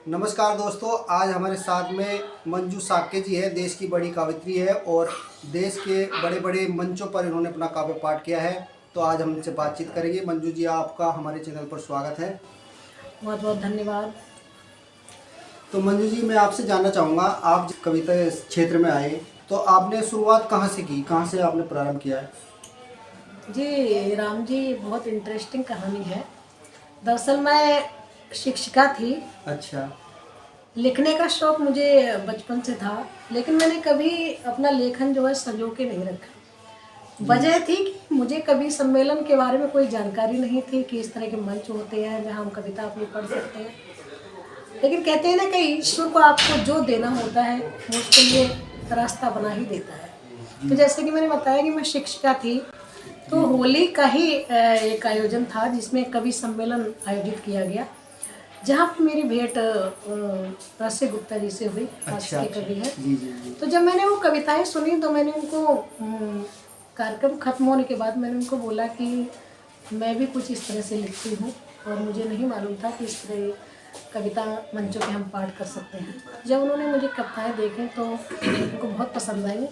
नमस्कार दोस्तों, आज हमारे साथ में मंजू साक्य जी है। देश की बड़ी कवयित्री है और देश के बड़े बड़े मंचों पर इन्होंने अपना काव्य पाठ किया है। तो आज हम इनसे बातचीत करेंगे। मंजू जी, आपका हमारे चैनल पर स्वागत है। बहुत बहुत धन्यवाद। तो मंजू जी, मैं आपसे जानना चाहूँगा, आप जब कविता क्षेत्र में आए तो आपने शुरुआत कहाँ से की, कहाँ से आपने प्रारंभ किया है? जी राम जी, बहुत इंटरेस्टिंग कहानी है। दरअसल मैं शिक्षिका थी। अच्छा। लिखने का शौक मुझे बचपन से था, लेकिन मैंने कभी अपना लेखन जो है संजो के नहीं रखा। वजह थी कि मुझे कभी सम्मेलन के बारे में कोई जानकारी नहीं थी कि इस तरह के मंच होते हैं जहाँ हम कविता अपनी पढ़ सकते हैं। लेकिन कहते हैं ना कि ईश्वर को आपको जो देना होता है वो उसके लिए रास्ता बना ही देता है। तो जैसे कि मैंने बताया कि मैं शिक्षिका थी, तो होली का ही एक आयोजन था जिसमें कवि सम्मेलन आयोजित किया गया, जहाँ पर मेरी भेंट रस्य गुप्ता जी से हुई। अच्छा, के कवि है। जी जी जी। तो जब मैंने वो कविताएं सुनी तो मैंने उनको कार्यक्रम खत्म होने के बाद मैंने उनको बोला कि मैं भी कुछ इस तरह से लिखती हूँ और मुझे नहीं मालूम था कि इस तरह कविता मंचों पे हम पाठ कर सकते हैं। जब उन्होंने मुझे कविताएं देखी तो उनको बहुत पसंद आई।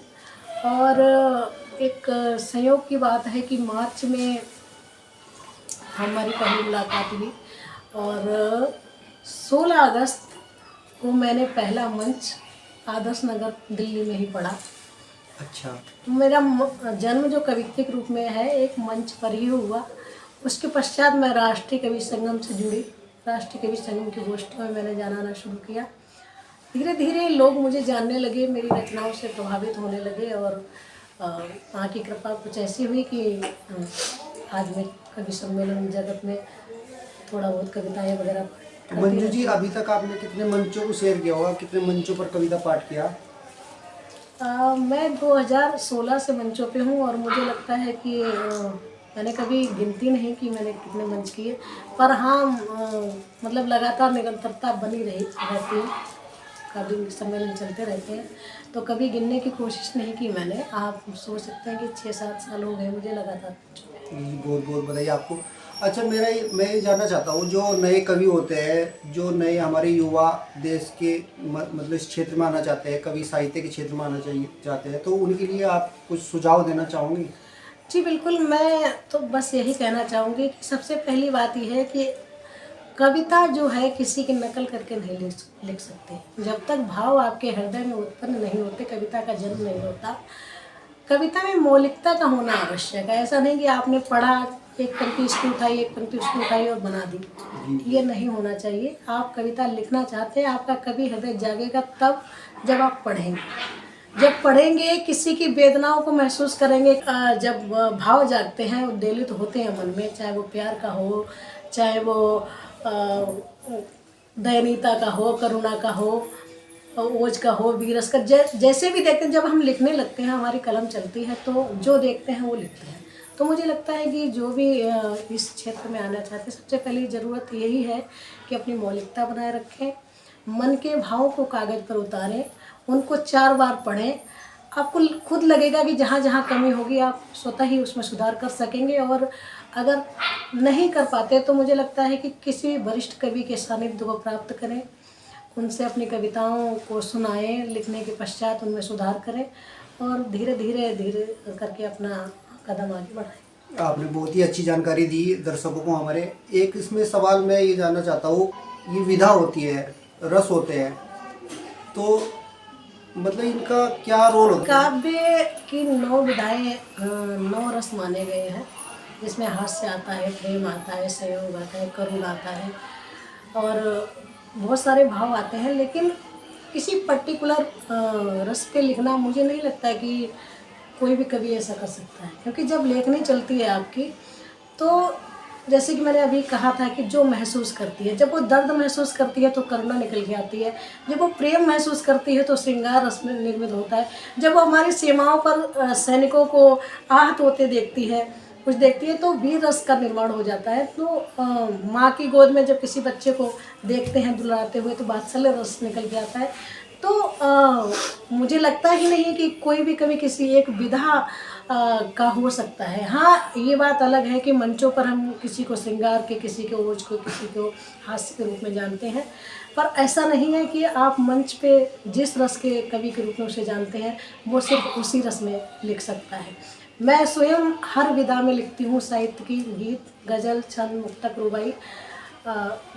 और एक संयोग की बात है कि मार्च में हमारी पहली मुलाकात हुई और 16 अगस्त को मैंने पहला मंच आदर्श नगर दिल्ली में ही पढ़ा। अच्छा। तो मेरा जन्म जो कवित्विक रूप में है एक मंच पर ही हुआ। उसके पश्चात मैं राष्ट्रीय कवि संगम से जुड़ी। राष्ट्रीय कवि संगम की गोष्ठियों में मैंने जाना आना शुरू किया। धीरे धीरे लोग मुझे जानने लगे, मेरी रचनाओं से प्रभावित होने लगे और वहाँ की कृपा कुछ ऐसी हुई कि आज मैं कवि सम्मेलन जगत में थोड़ा बहुत कविताएं वगैरह। तो मंजू जी, अभी तक आपने कितने मंचों को शेयर किया होगा, कितने मंचों पर कविता पाठ किया? मैं 2016 से मंचों पे हूँ और मुझे लगता है कि मैंने कभी गिनती नहीं की मैंने कितने मंच किए, पर हाँ मतलब लगातार निरंतरता बनी रहती है। कभी सम्मेलन चलते रहते हैं, तो कभी गिनने की कोशिश नहीं की मैंने। आप सोच सकते हैं कि 6-7 साल हो गए मुझे लगातार। बहुत बहुत बधाई आपको। अच्छा, मैं ये जानना चाहता हूँ, जो नए कवि होते हैं, जो नए हमारे युवा देश के मतलब इस क्षेत्र में आना चाहते हैं, कवि साहित्य के क्षेत्र में आना चाहते हैं, तो उनके लिए आप कुछ सुझाव देना चाहोगे? जी बिल्कुल, मैं तो बस यही कहना चाहूँगी कि सबसे पहली बात यह है कि कविता जो है किसी की नकल करके नहीं लिख सकते। जब तक भाव आपके हृदय में उत्पन्न नहीं होते कविता का जन्म नहीं होता। कविता में मौलिकता का होना आवश्यक है। ऐसा नहीं कि आपने पढ़ा, एक पंक्ति इसकी उठाई, एक पंक्ति उसकी उठाई और बना दी। ये नहीं होना चाहिए। आप कविता लिखना चाहते हैं, आपका कवि हृदय जागेगा तब जब आप पढ़ेंगे। जब पढ़ेंगे किसी की वेदनाओं को महसूस करेंगे। जब भाव जागते हैं, उद्वेलित होते हैं मन में, चाहे वो प्यार का हो, चाहे वो दयनीयता का हो, करुणा का हो, ओज का हो, वीरस का, जैसे भी देखते हैं। जब हम लिखने लगते हैं, हमारी कलम चलती है, तो जो देखते हैं वो लिखते हैं। तो मुझे लगता है कि जो भी इस क्षेत्र में आना चाहते हैं, सबसे पहली ज़रूरत यही है कि अपनी मौलिकता बनाए रखें, मन के भावों को कागज़ पर उतारें, उनको 4 बार पढ़ें। आपको खुद लगेगा कि जहाँ जहाँ कमी होगी आप स्वतः ही उसमें सुधार कर सकेंगे। और अगर नहीं कर पाते तो मुझे लगता है कि किसी वरिष्ठ कवि के सानिध्य को प्राप्त करें, उनसे अपनी कविताओं को सुनाएं, लिखने के पश्चात उनमें सुधार करें और धीरे धीरे करके अपना कदम आगे बढ़ाएं। आपने बहुत ही अच्छी जानकारी दी दर्शकों को हमारे। एक इसमें सवाल मैं ये जानना चाहता हूँ, ये विधा होती है, रस होते हैं, तो मतलब इनका क्या रोल होता है? काव्य की 9 विधाएं, 9 रस माने गए हैं, जिसमें हास्य आता है, प्रेम आता है, संयोग आता है, करुण आता है और बहुत सारे भाव आते हैं। लेकिन किसी पर्टिकुलर रस पे लिखना मुझे नहीं लगता है कि कोई भी कवि ऐसा कर सकता है, क्योंकि जब लेखनी चलती है आपकी, तो जैसे कि मैंने अभी कहा था कि जो महसूस करती है, जब वो दर्द महसूस करती है तो करुणा निकल के आती है, जब वो प्रेम महसूस करती है तो श्रृंगार रस में निर्मित होता है, जब वो हमारी सीमाओं पर सैनिकों को आहत होते देखती है, कुछ देखती है, तो वीर रस का निर्माण हो जाता है। तो माँ की गोद में जब किसी बच्चे को देखते हैं दुलारते हुए तो वात्सल्य रस निकल के आता है। तो मुझे लगता ही नहीं कि कोई भी कवि किसी एक विधा का हो सकता है। हाँ, ये बात अलग है कि मंचों पर हम किसी को श्रृंगार के, किसी को ओज को, किसी को हास्य के रूप में जानते हैं। पर ऐसा नहीं है कि आप मंच पे जिस रस के कवि के रूप में उसे जानते हैं वो सिर्फ उसी रस में लिख सकता है। मैं स्वयं हर विधा में लिखती हूँ, साहित्य की, गीत, गज़ल, छंद, मुक्तक, रुबाई,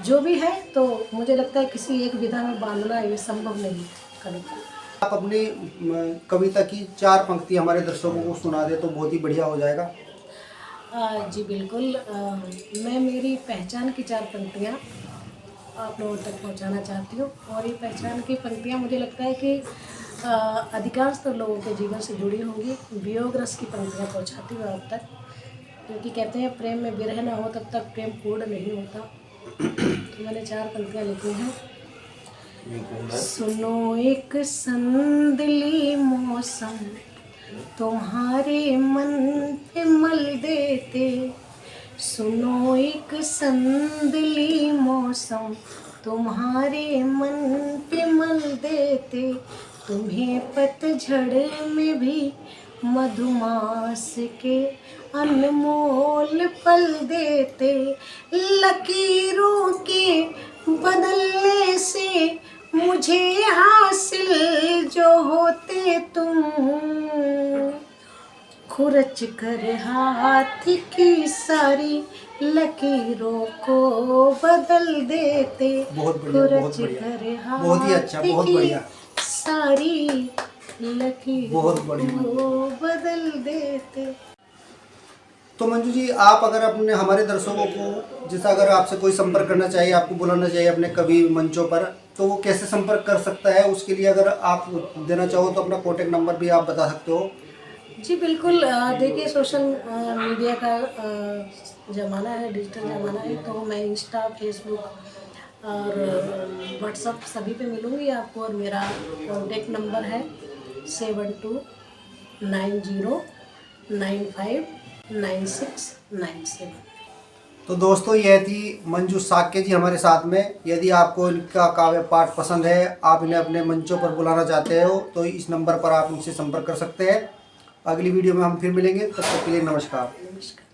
जो भी है। तो मुझे लगता है किसी एक विधा में बांधना ये संभव नहीं है कवि को। आप अपनी कविता की 4 पंक्ति हमारे दर्शकों को सुना दे तो बहुत ही बढ़िया हो जाएगा। जी बिल्कुल। मैं मेरी पहचान की 4 पंक्तियाँ आप लोगों तक पहुंचाना चाहती हूँ। और ये पहचान की पंक्तियाँ मुझे लगता है कि अधिकांश तो लोगों के जीवन से जुड़ी होंगी। वियोग रस की पंक्तियाँ पहुंचाती हूँ आप तक, क्योंकि कहते हैं प्रेम में विरह न हो तब तक प्रेम पूर्ण नहीं होता। तो मैंने 4 पंक्तियाँ लिखी हैं। सुनो एक संदली मौसम तुम्हारे मन पे मल देते, सुनो एक संदली मौसम तुम्हारे मन पे मल देते, तुम्हें पतझड़ में भी मधुमास के अनमोल पल देते, लकीरों के बदलने से मुझे हासिल जो होते तुम, खुरच कर हाथ की सारी लकीरों को बदल देते, बहुत बढ़िया, बहुत खुरच बढ़िया, कर बहुत ही अच्छा, हाथ बहुत की बढ़िया, सारी लकीरों बहुत बढ़िया। को बदल देते। तो मंजू जी, आप अगर अपने हमारे दर्शकों को जैसा अगर आपसे कोई संपर्क करना चाहिए, आपको बुलाना चाहिए अपने कवि मंचों पर, तो वो कैसे संपर्क कर सकता है? उसके लिए अगर आप देना चाहो तो अपना कॉन्टेक्ट नंबर भी आप बता सकते हो। जी बिल्कुल। देखिए, सोशल मीडिया का ज़माना है, डिजिटल ज़माना है। तो मैं इंस्टा, फेसबुक और व्हाट्सअप सभी पे मिलूँगी आपको। और मेरा कॉन्टेक्ट नंबर है 7290959697। तो दोस्तों, यह थी मंजू साक्य जी हमारे साथ में। यदि आपको इनका काव्य पाठ पसंद है, आप इन्हें अपने मंचों पर बुलाना चाहते हो, तो इस नंबर पर आप इनसे संपर्क कर सकते हैं। अगली वीडियो में हम फिर मिलेंगे, तब तक के लिए नमस्कार। नमस्कार।